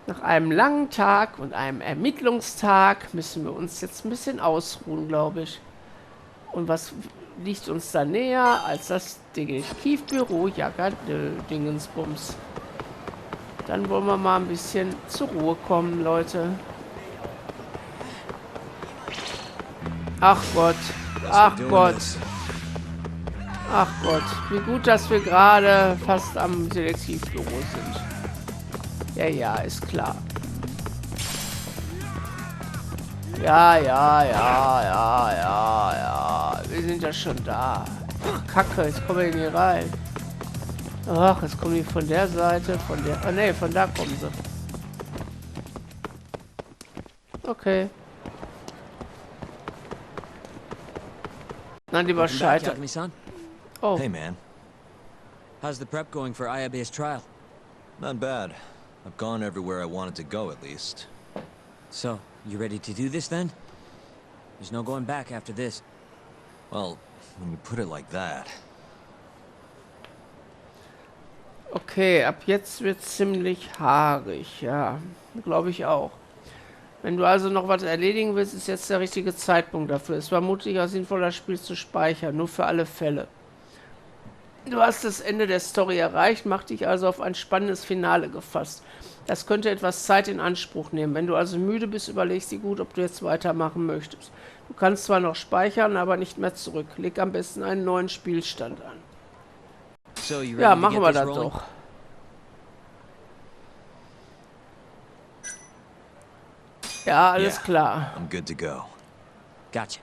Nach einem langen Tag und einem Ermittlungstag müssen wir uns jetzt ein bisschen ausruhen, glaube ich. Und was liegt uns da näher als das Detektivbüro Dingensbums? Dann wollen wir mal ein bisschen zur Ruhe kommen, Leute. Ach Gott. Ach Gott. Ach Gott. Wie gut, dass wir gerade fast am Detektivbüro sind. Ja, ja, ist klar. Ja. Wir sind ja schon da. Ach, Kacke, jetzt kommen wir hier rein. Ach, jetzt kommen die von der Seite, von der... Oh ne, von da kommen sie. Okay. Dann lieber scheitern. Oh. Hey, man. How's the prep going for Ayabe's trial? Not bad. I've gone everywhere I wanted to go, at least. So, you ready to do this then? There's no going back after this. Well, when you put it like that... Okay, ab jetzt wird ziemlich haarig, ja. Glaube ich auch. Wenn du also noch was erledigen willst, ist jetzt der richtige Zeitpunkt dafür. Es war vermutlich auch sinnvoll, das Spiel zu speichern, nur für alle Fälle. Du hast das Ende der Story erreicht, mach dich also auf ein spannendes Finale gefasst. Das könnte etwas Zeit in Anspruch nehmen. Wenn du also müde bist, überlegst dir gut, ob du jetzt weitermachen möchtest. Du kannst zwar noch speichern, aber nicht mehr zurück. Leg am besten einen neuen Spielstand an. Ja, machen wir das doch. Ja, alles klar. I'm good to go. Gotcha.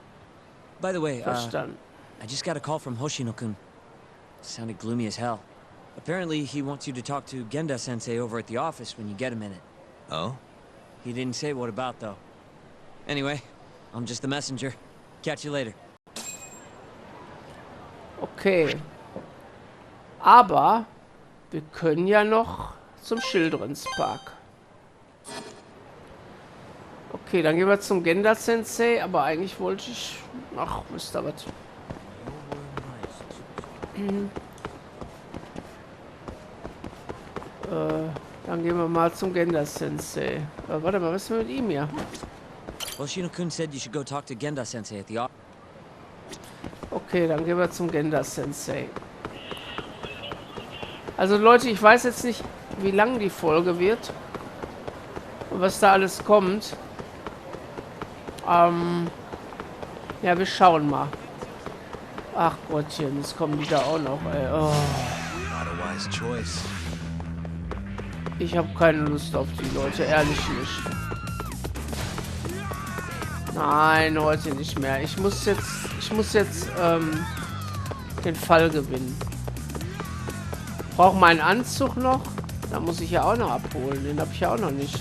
By the way, Verstanden. I just got a call from Hoshino-kun. Sounded gloomy as hell. Apparently, he wants you to talk to Genda-sensei over at the office when you get a minute. Oh? He didn't say what about, though. Anyway, I'm just the messenger. Catch you later. Okay. Aber wir können ja noch zum Children's-Park. Okay, dann gehen wir zum Genda-Sensei, aber eigentlich wollte ich... Ach, wisst ihr was? Dann gehen wir mal zum Genda-Sensei. Warte mal, was ist denn mit ihm hier? Hoshino-kun said you should go talk to Genda-sensei at the office. Okay, dann gehen wir zum Genda-Sensei. Also Leute, ich weiß jetzt nicht, wie lang die Folge wird. Und was da alles kommt. Ja, wir schauen mal. Ach Gottchen, es kommen die da auch noch, ey. Oh. Ich habe keine Lust auf die Leute, ehrlich nicht. Nein, heute nicht mehr. Ich muss jetzt den Fall gewinnen. Brauche meinen Anzug noch. Da muss ich ja auch noch abholen. Den habe ich ja auch noch nicht.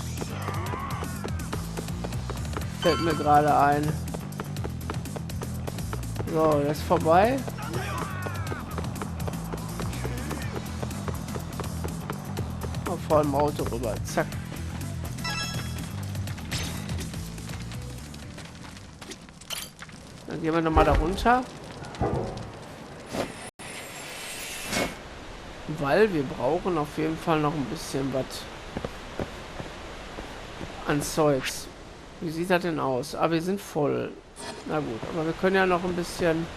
Fällt mir gerade ein. So, das ist vorbei. Mal vor dem Auto rüber. Zack. Dann gehen wir nochmal da runter. Weil wir brauchen auf jeden Fall noch ein bisschen was an Zeugs. Wie sieht das denn aus? Aber wir sind voll. Na gut, aber wir können ja noch ein bisschen...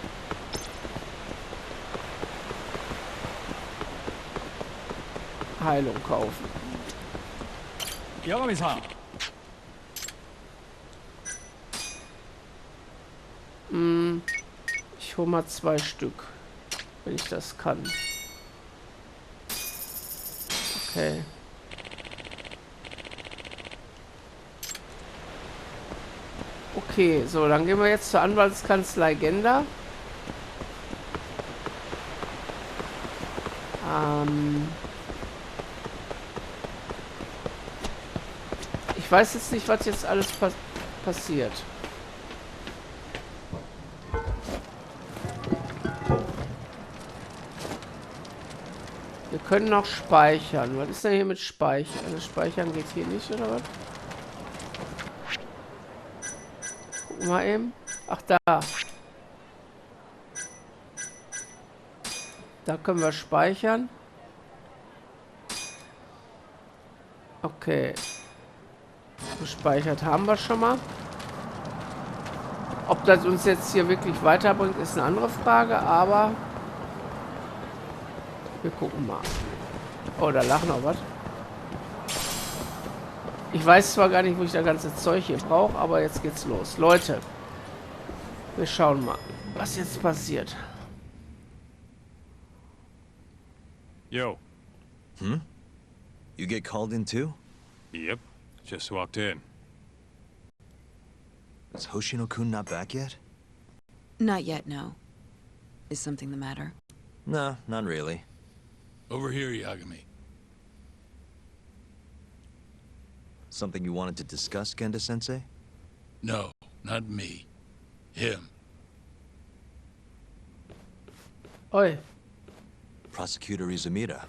Heilung kaufen. Yagami-san. Ich hole mal 2 Stück, wenn ich das kann. Okay. Okay, so, dann gehen wir jetzt zur Anwaltskanzlei Genda. Ich weiß jetzt nicht, was jetzt alles passiert. Wir können noch speichern. Was ist denn hier mit Speichern? Also Speichern geht hier nicht, oder was? Gucken wir eben. Ach, da. Da können wir speichern. Okay. Gespeichert haben wir schon mal. Ob das uns jetzt hier wirklich weiterbringt, ist eine andere Frage, aber wir gucken mal. Oh, da lachen noch was. Ich weiß zwar gar nicht, wo ich das ganze Zeug hier brauche, aber jetzt geht's los. Leute, wir schauen mal, was jetzt passiert. Yo. Hmm? You get called in too? Yep. Just walked in. Is Hoshino-kun not back yet? Not yet, no. Is something the matter? No, not really. Over here, Yagami. Something you wanted to discuss, Genda-sensei? No, not me. Him. Oi. Prosecutor Izumida.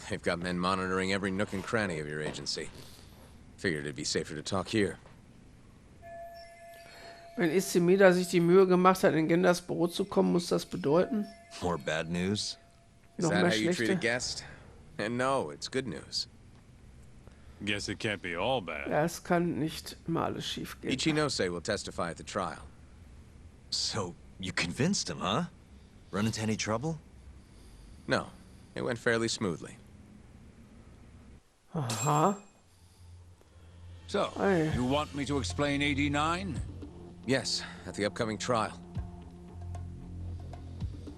They've got men monitoring every nook and cranny of your agency. Figured it'd be safer to talk here. Wenn Izumida sich die Mühe gemacht hat, in Gendas Büro zu kommen, muss das bedeuten? More bad news? Is Noch that mehr how you treat a schlechte? guest? And no, it's good news. Guess it can't be all bad. Ja, es kann nicht immer alles schief gehen. Ichinose will testify at the trial. So, you convinced him, huh? Run into any trouble? No, it went fairly smoothly. Aha. So, Hey. you want me to explain AD9? Yes, at the upcoming trial.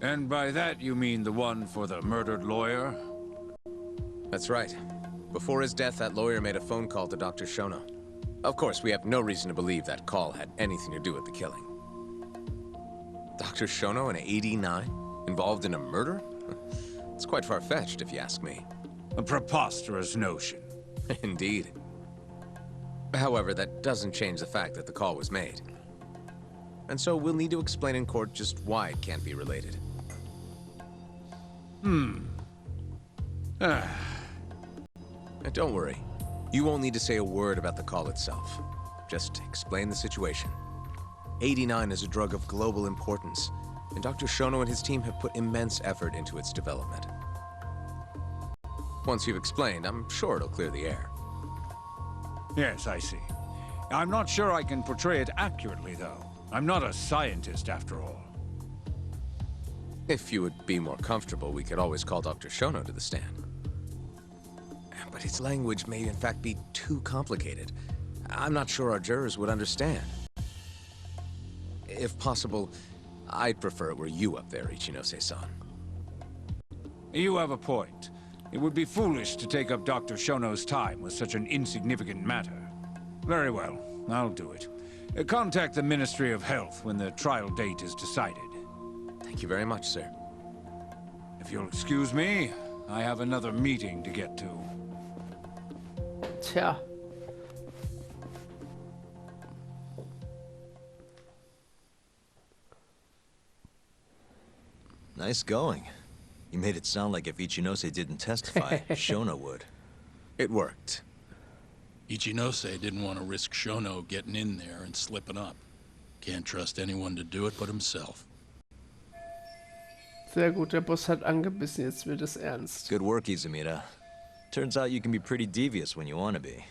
And by that you mean the one for the murdered lawyer? That's right. Before his death, that lawyer made a phone call to Dr. Shono. Of course, we have no reason to believe that call had anything to do with the killing. Dr. Shono and AD9? Involved in a murder? It's quite far-fetched, if you ask me. A preposterous notion. Indeed. However, that doesn't change the fact that the call was made. And so we'll need to explain in court just why it can't be related. And don't worry. You won't need to say a word about the call itself. Just explain the situation. 89 is a drug of global importance, and Dr. Shono and his team have put immense effort into its development. Once you've explained, I'm sure it'll clear the air. Yes, I see. I'm not sure I can portray it accurately, though. I'm not a scientist, after all. If you would be more comfortable, we could always call Dr. Shono to the stand. But his language may in fact be too complicated. I'm not sure our jurors would understand. If possible, I'd prefer it were you up there, Ichinose-san. You have a point. It would be foolish to take up Dr. Shono's time with such an insignificant matter. Very well, I'll do it. Contact the Ministry of Health when the trial date is decided. Thank you very much, sir. If you'll excuse me, I have another meeting to get to. Tja. Nice going. You made it sound like if Ichinose didn't testify, Shono would. It worked. Ichinose didn't want to risk Shono getting in there and slipping up. Can't trust anyone to do it but himself. Sehr gut, der Boss hat angebissen, jetzt wird es ernst. Good work, Izumida. Turns out you can be pretty devious when you want to be.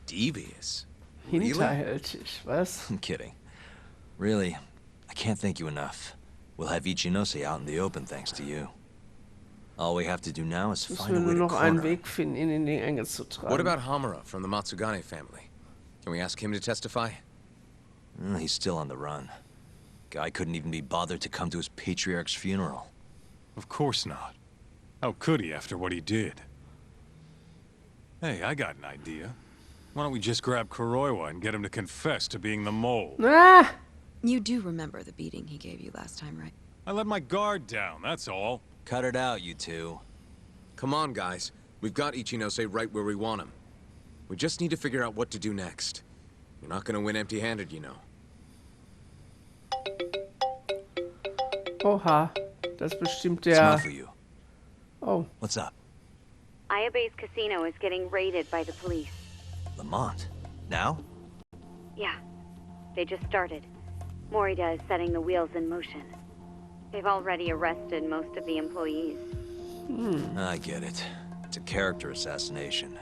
Devious? Hinterhältig, was? I'm kidding. Really, I can't thank you enough. We'll have Ichinose out in the open thanks to you. All we have to do now is Müssen find wir a way nur to noch einen corner him. Weg finden, ihn in die Enge zu tragen. What about Hamura from the Matsugane family? Can we ask him to testify? He's still on the run. Guy couldn't even be bothered to come to his patriarch's funeral. Of course not. How could he after what he did? Hey, I got an idea. Why don't we just grab Kuroiwa and get him to confess to being the mole? Ah! You do remember the beating he gave you last time, right? I let my guard down, that's all. Cut it out, you two. Come on, guys. We've got Ichinose right where we want him. We just need to figure out what to do next. You're not gonna win empty-handed, you know. Oha, das ist bestimmt Smell der... for you. Oh, What's up? Ayabe's casino is getting raided by the police. Lamont. Now? Yeah, they just started. Morita is setting the wheels in motion. They've already arrested most of the employees. I get it. It's a character assassination.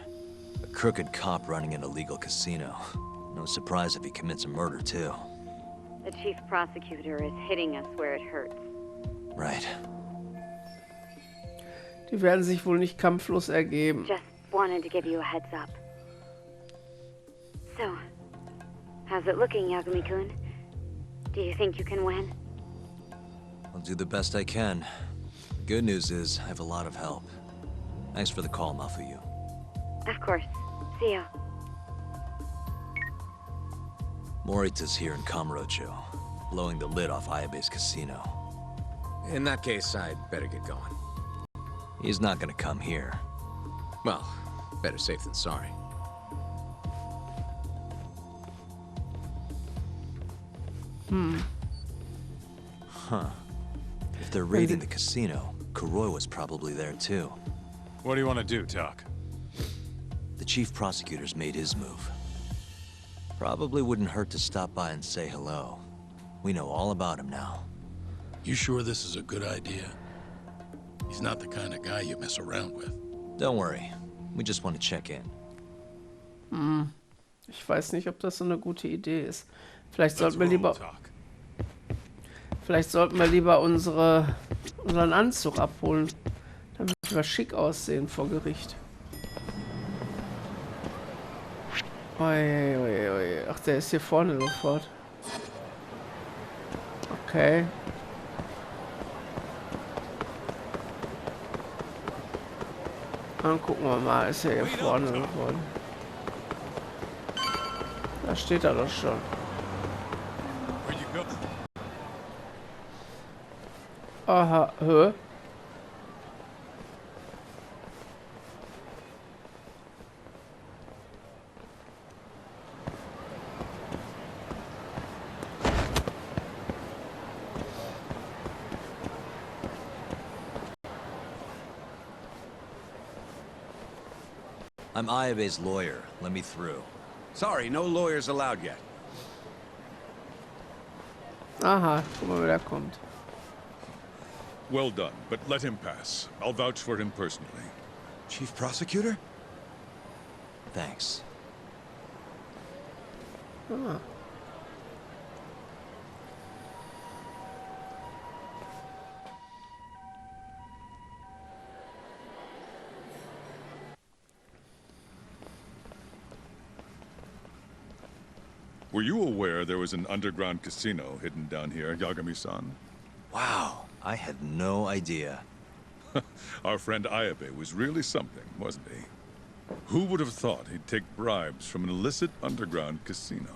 A crooked cop running an illegal casino. No surprise if he commits a murder, too. The chief prosecutor is hitting us where it hurts. Right. Die werden sich wohl nicht kampflos ergeben. Just wanted to give you a heads up. So, how's it looking, Yagami-kun? Do you think you can win? I'll do the best I can. Good news is, I have a lot of help. Thanks for the call, Mafuyu. Of course. See ya. Morita's here in Kamurocho, blowing the lid off Ayabe's casino. In that case, I'd better get going. He's not gonna come here. Well, better safe than sorry. Huh. If they're raiding the casino, Kuroi was probably there too. What do you want to do, Tak? The chief prosecutor's made his move. Probably wouldn't hurt to stop by and say hello. We know all about him now. You sure this is a good idea? He's not the kind of guy you mess around with. Don't worry. We just want to check in. Ich weiß nicht, ob das so eine gute Idee ist. Vielleicht sollten wir lieber... Vielleicht sollten wir lieber unseren Anzug abholen, damit wir schick aussehen vor Gericht. Oi, oi, oi. Ach, der ist hier vorne sofort. Okay. Dann gucken wir mal, ist er hier vorne geworden. Da steht er doch schon. Aha, hä? I'm Ayabe's lawyer. Let me through. Sorry, no lawyers allowed yet. Aha, guck mal, wer da kommt. Well done, but let him pass. I'll vouch for him personally. Chief Prosecutor? Thanks. Ah. Were you aware there was an underground casino hidden down here, Yagami-san? Wow, I had no idea. Our friend Ayabe was really something, wasn't he? Who would have thought he'd take bribes from an illicit underground casino?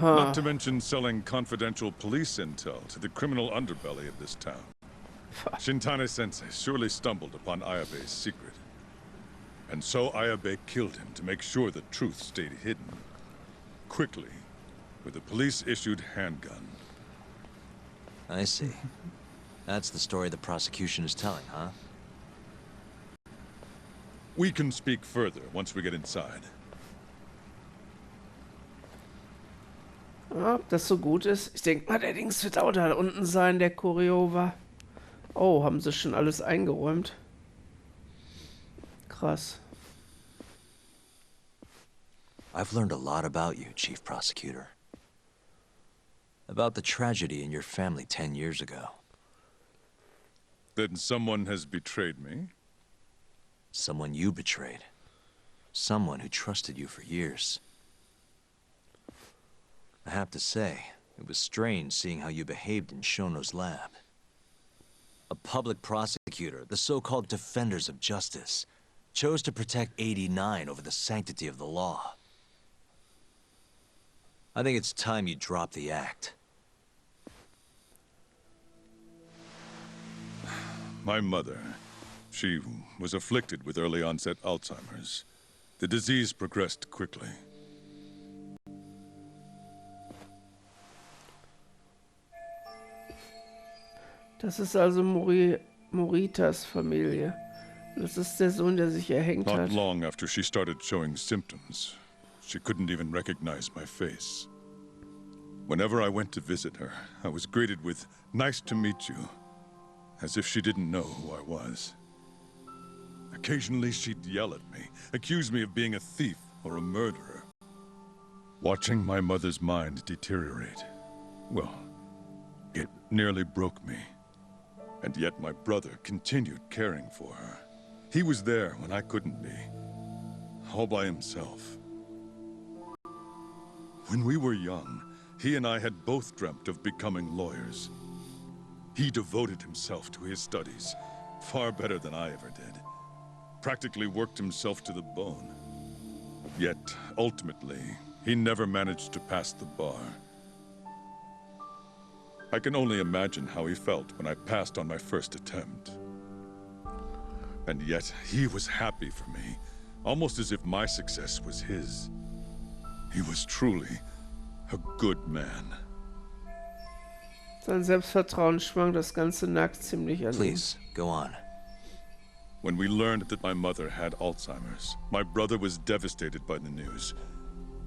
Not to mention selling confidential police intel to the criminal underbelly of this town. Shintane-sensei surely stumbled upon Ayabe's secret. And so Ayabe killed him to make sure the truth stayed hidden. Quickly, with a police-issued handgun. I see. That's the story the prosecution is telling, huh? We can speak further once we get inside. Ja, ob das so gut ist. Ich denke mal, der Dings wird auch da unten sein, der Kuriowa. Oh, haben sie schon alles eingeräumt? Krass. I've learned a lot about you, Chief Prosecutor. About the tragedy in your family 10 years ago. Then someone has betrayed me? Someone you betrayed. Someone who trusted you for years. I have to say, it was strange seeing how you behaved in Shono's lab. A public prosecutor, the so-called defenders of justice, chose to protect 89 over the sanctity of the law. I think it's time you drop the act. My mother, she was afflicted with early onset Alzheimer's. The disease progressed quickly. Das ist also Moritas Familie. Das ist der Sohn, der sich erhängt Not hat. long after she started showing symptoms, she couldn't even recognize my face. Whenever I went to visit her, I was greeted with, "Nice to meet you," as if she didn't know who I was. Occasionally, she'd yell at me, accuse me of being a thief or a murderer. Watching my mother's mind deteriorate, well, it nearly broke me. And yet my brother continued caring for her. He was there when I couldn't be, all by himself. When we were young, he and I had both dreamt of becoming lawyers. He devoted himself to his studies, far better than I ever did. Practically worked himself to the bone. Yet, ultimately, he never managed to pass the bar. I can only imagine how he felt when I passed on my first attempt. And yet, he was happy for me, almost as if my success was his. He was truly a good man. Sein Selbstvertrauen schwang, das Ganze nagt ziemlich an. Please, go on. When we learned that my mother had Alzheimer's, my brother was devastated by the news.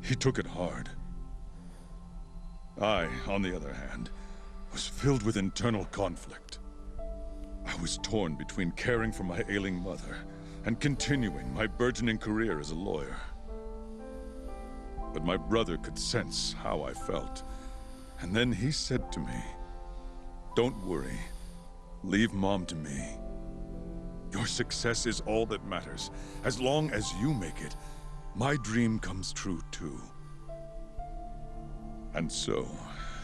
He took it hard. I, on the other hand, was filled with internal conflict. I was torn between caring for my ailing mother and continuing my burgeoning career as a lawyer. But my brother could sense how I felt. And then he said to me, "Don't worry. Leave Mom to me. Your success is all that matters. As long as you make it, my dream comes true too." And so,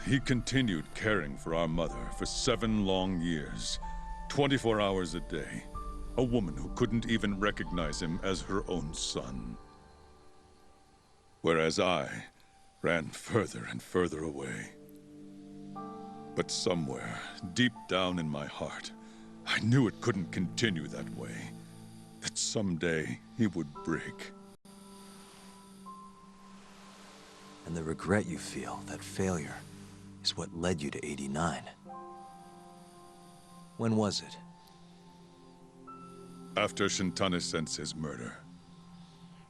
he continued caring for our mother for 7 long years, 24 hours a day. A woman who couldn't even recognize him as her own son. Whereas I ran further and further away. But somewhere, deep down in my heart, I knew it couldn't continue that way. That someday he would break. And the regret you feel, that failure, is what led you to 89. When was it? After Shintane-sensei's murder.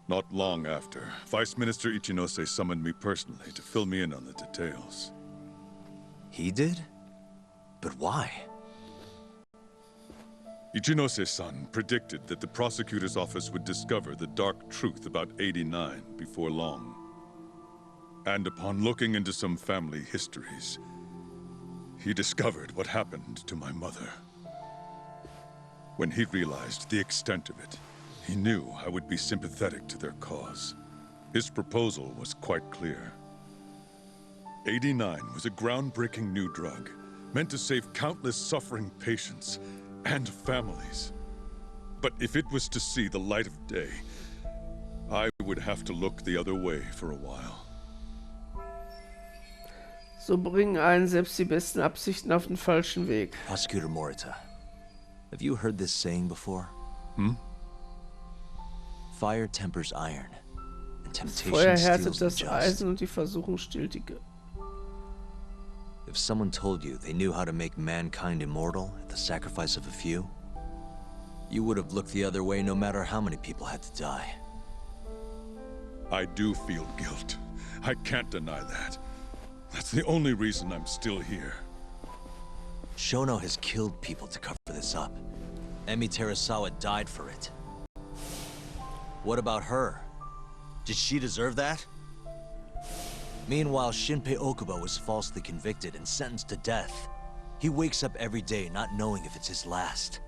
Not long after, Vice Minister Ichinose summoned me personally to fill me in on the details. He did? But why? Ichinose-san predicted that the prosecutor's office would discover the dark truth about 89 before long. And upon looking into some family histories, he discovered what happened to my mother. When he realized the extent of it, he knew I would be sympathetic to their cause. His proposal was quite clear. 89 was a groundbreaking new drug, meant to save countless suffering patients and families. But if it was to see the light of day, I would have to look the other way for a while. So bringen einen selbst die besten Absichten auf den falschen Weg. Prosecutor Morita, have you heard this saying before? Fire tempers iron, and temptation Feuer steals härtet the das just. Eisen und die Versuchung stillt die. If someone told you they knew how to make mankind immortal at the sacrifice of a few, you would have looked the other way no matter how many people had to die. I do feel guilt. I can't deny that. That's the only reason I'm still here. Shono has killed people to cover this up. Emi Terasawa died for it. What about her? Did she deserve that? Meanwhile, Shinpei Okubo was falsely convicted and sentenced to death. He wakes up every day not knowing if it's his last.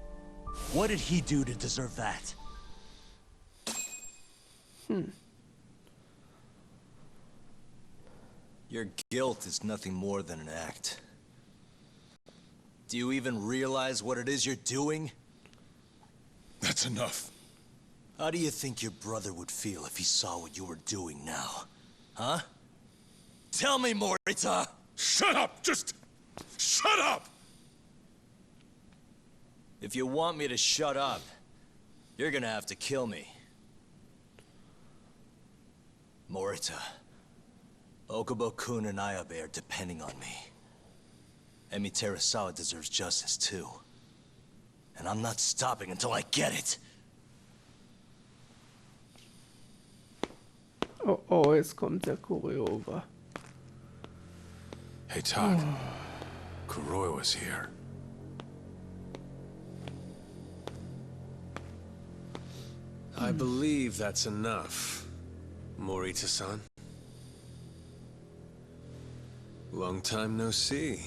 What did he do to deserve that? Your guilt is nothing more than an act. Do you even realize what it is you're doing? That's enough. How do you think your brother would feel if he saw what you were doing now? Huh? Tell me, Morita! Shut up! Just shut up! If you want me to shut up, you're gonna have to kill me. Morita, Okubo-kun and Ayabe are depending on me. Emi Terasawa deserves justice too. And I'm not stopping until I get it. Oh, oh, jetzt kommt der Choreover. Hey, Todd. Kuroiwa's here. I believe that's enough, Morita-san. Long time no see.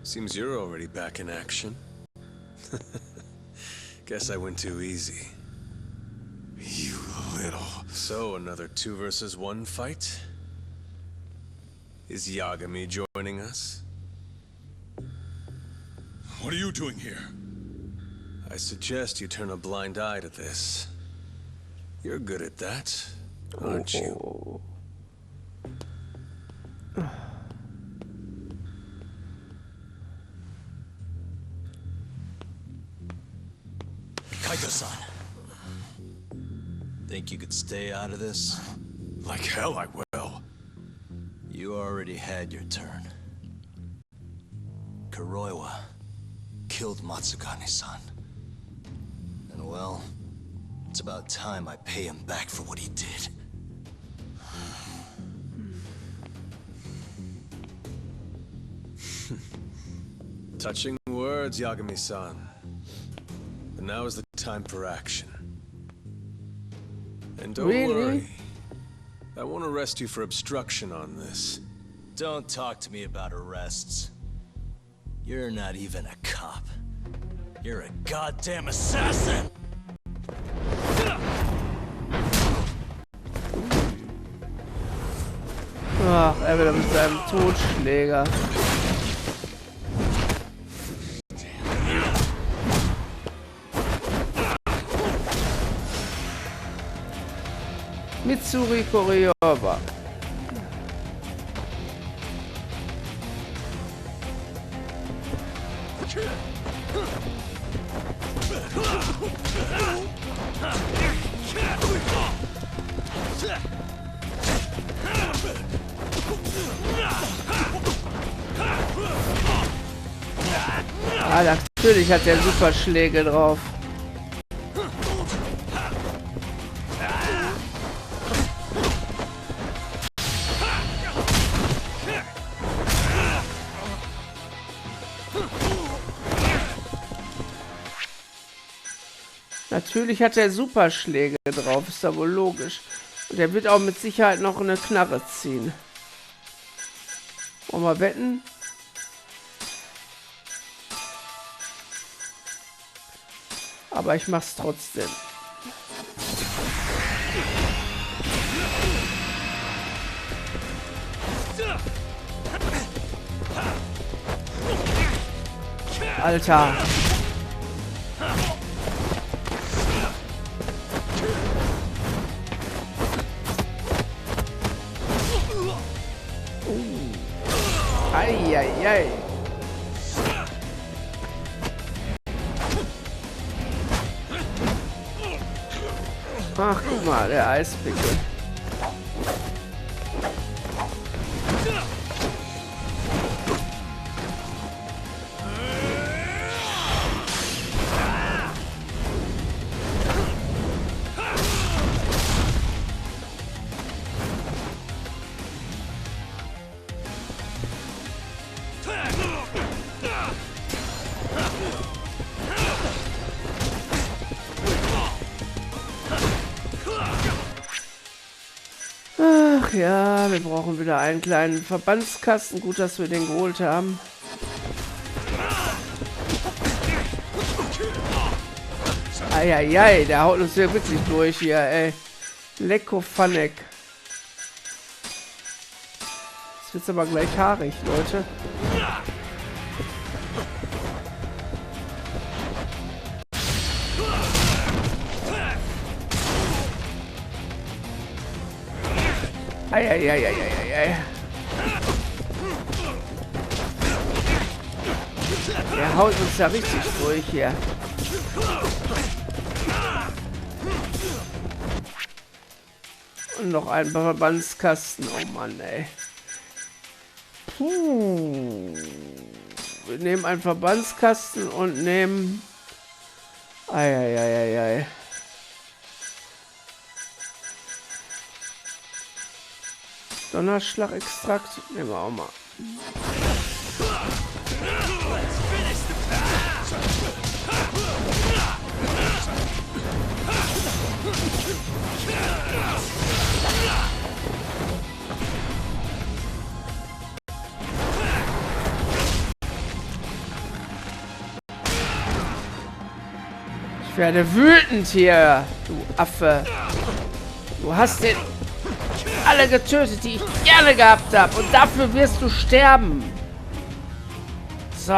Seems you're already back in action. Guess I went too easy. You little... So, another 2 versus 1 fight? Is Yagami joining us? What are you doing here? I suggest you turn a blind eye to this. You're good at that, aren't you? Kaito-san. Think you could stay out of this? Like hell I will. You already had your turn. Kuroiwa killed Matsugane-san. And well, it's about time I pay him back for what he did. Touching words, Yagami-san. But now is the time for action. And don't worry. I won't arrest you for obstruction on this. Don't talk to me about arrests. You're not even a cop. You're a goddamn assassin! Ach, er wieder mit seinem Totschläger. Mitsuri Korioba. Ah, natürlich hat er super Schläge drauf. Natürlich hat er Superschläge drauf, ist ja wohl logisch. Und er wird auch mit Sicherheit noch eine Knarre ziehen. Wollen wir wetten? Aber ich mach's trotzdem. Alter. Eieiei. Ach, guck mal, der Eispickel. Ach ja, wir brauchen wieder einen kleinen Verbandskasten. Gut, dass wir den geholt haben. Eieiei, der haut uns hier wirklich durch hier, ey. Lecko Fanek. Jetzt wird's aber gleich haarig, Leute. Eieieiei. Der haut uns ja richtig durch hier. Und noch ein Verbandskasten. Oh Mann, ey. Puh. Wir nehmen einen Verbandskasten und nehmen... Eieieiei. Donnerschlag-Extrakt nehmen wir auch mal. Ich werde wütend hier, du Affe. Du hast den alle getötet, die ich gerne gehabt habe. Und dafür wirst du sterben. So.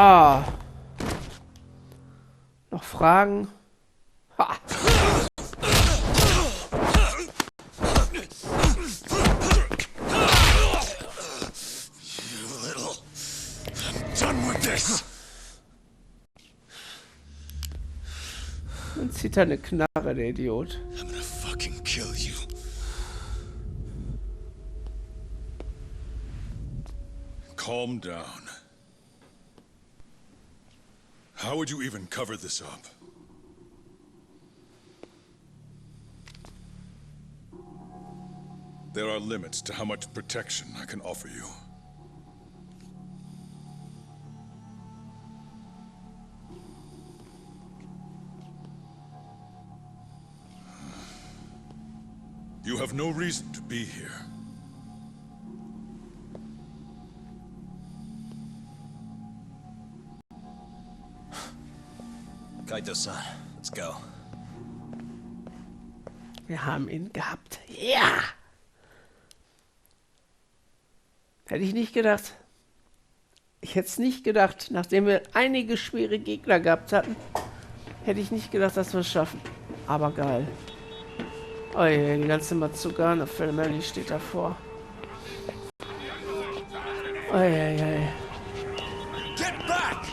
Noch Fragen? Ha. Und zieht er eine Knarre, der Idiot. I'm gonna fucking kill you. Calm down. How would you even cover this up? There are limits to how much protection I can offer you. You have no reason to be here. Kaito-san, let's go. Wir haben ihn gehabt. Ja! Hätte ich nicht gedacht. Ich hätte es nicht gedacht. Nachdem wir einige schwere Gegner gehabt hatten, hätte ich nicht gedacht, dass wir es schaffen. Aber geil. Oh je, die ganze Matsugane-Family steht davor. Oh je. Get back!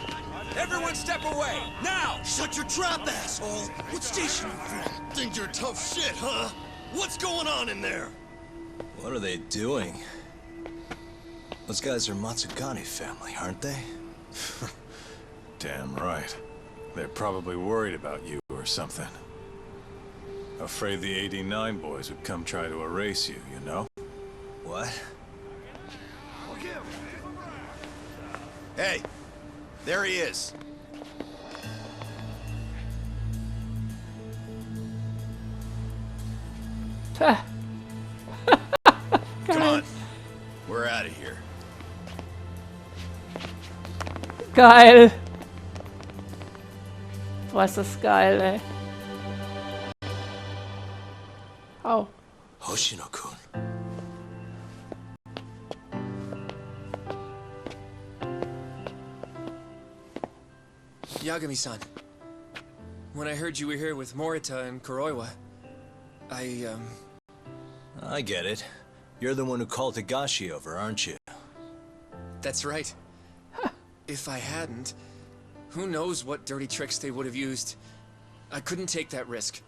Everyone step away! Now! Shut your trap, asshole! What station you from? Think you're tough shit, huh? What's going on in there? What are they doing? Those guys are Matsugane family, aren't they? Damn right. They're probably worried about you or something. Afraid the 89 boys would come try to erase you, you know? What? Hey! There he is! Come on! We're out of here. Geil! Boah, ist das geil, ey. Oh. Hoshino-kun. Yagami-san. When I heard you were here with Morita and Kuroiwa, I get it. You're the one who called Higashi over, aren't you? That's right. If I hadn't, who knows what dirty tricks they would have used. I couldn't take that risk.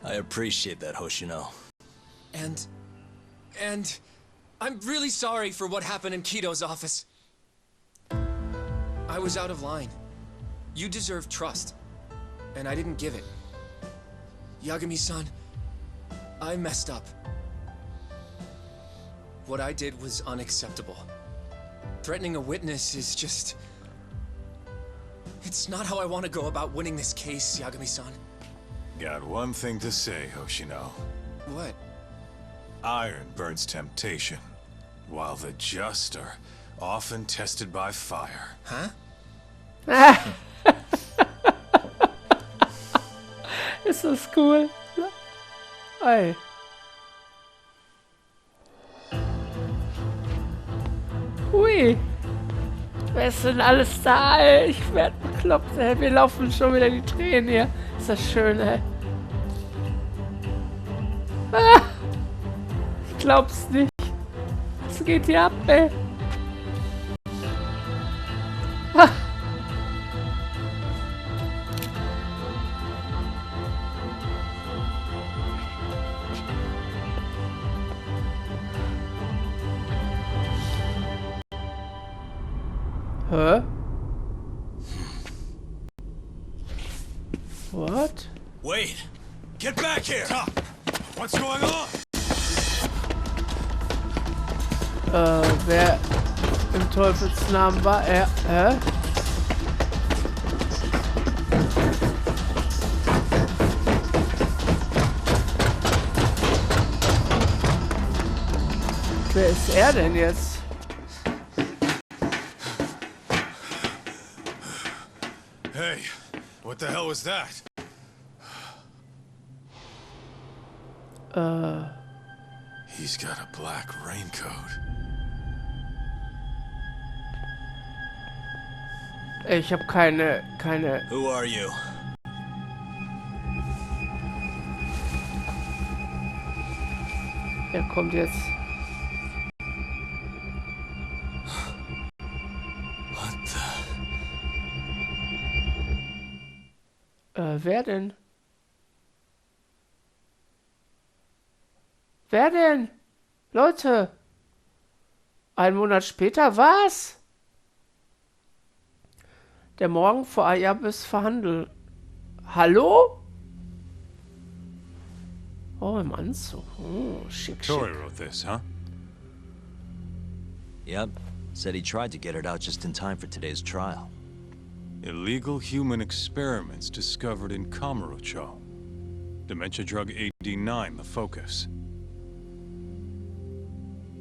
I appreciate that, Hoshino. And I'm really sorry for what happened in Kito's office. I was out of line. You deserve trust, and I didn't give it. Yagami-san, I messed up. What I did was unacceptable. Threatening a witness is just... It's not how I want to go about winning this case, Yagami-san. Got one thing to say, Hoshino. What? Iron burns temptation, while the just are often tested by fire. Huh? Ist das cool? Ey. Hui. Wer ist denn alles da, ey? Ich werd bekloppt, ey. Wir laufen schon wieder die Tränen hier. Ist das schön, ey. Ah, ich glaub's nicht. Was geht hier ab, ey? Ah. Huh? What? Wait! Get back here! What's going on? Wer im Teufelsnamen war er? Hä? Wer ist er denn jetzt? Hey, what What the hell was that? He's got a black raincoat. Ich habe keine... Who are you? Er kommt jetzt. What the... Wer denn? Wer denn? Leute! 1 Monat später? Was? Der Morgen vor Ayabes Verhandel. Hallo? Oh, im Anzug. Oh, schick, Tori schick. wrote this, huh? Yep. Said he tried to get it out just in time for today's trial. Illegal human experiments discovered in Kamurocho. Dementia drug 89, the focus.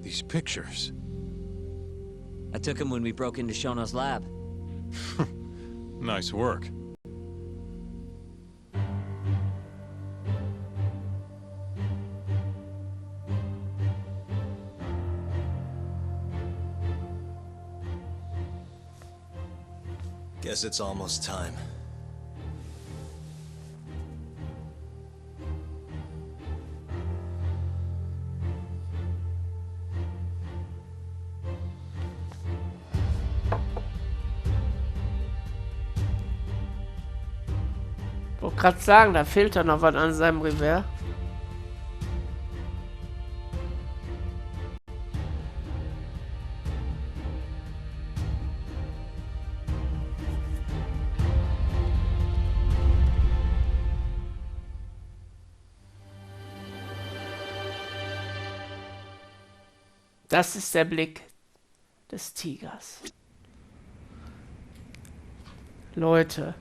These pictures. I took him when we broke into Shono's lab. Nice work. Guess it's almost time. Ich wollte gerade sagen, da fehlt doch noch was an seinem Revers. Das ist der Blick des Tigers. Leute.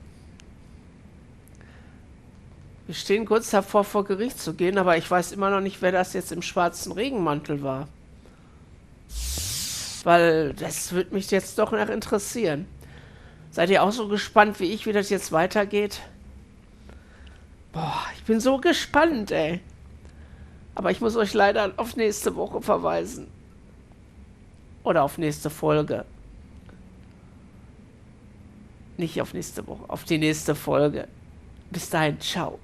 Wir stehen kurz davor, vor Gericht zu gehen, aber ich weiß immer noch nicht, wer das jetzt im schwarzen Regenmantel war. Weil das würde mich jetzt doch noch interessieren. Seid ihr auch so gespannt wie ich, wie das jetzt weitergeht? Boah, ich bin so gespannt, ey. Aber ich muss euch leider auf nächste Woche verweisen. Oder auf nächste Folge. Nicht auf nächste Woche, auf die nächste Folge. Bis dahin, ciao.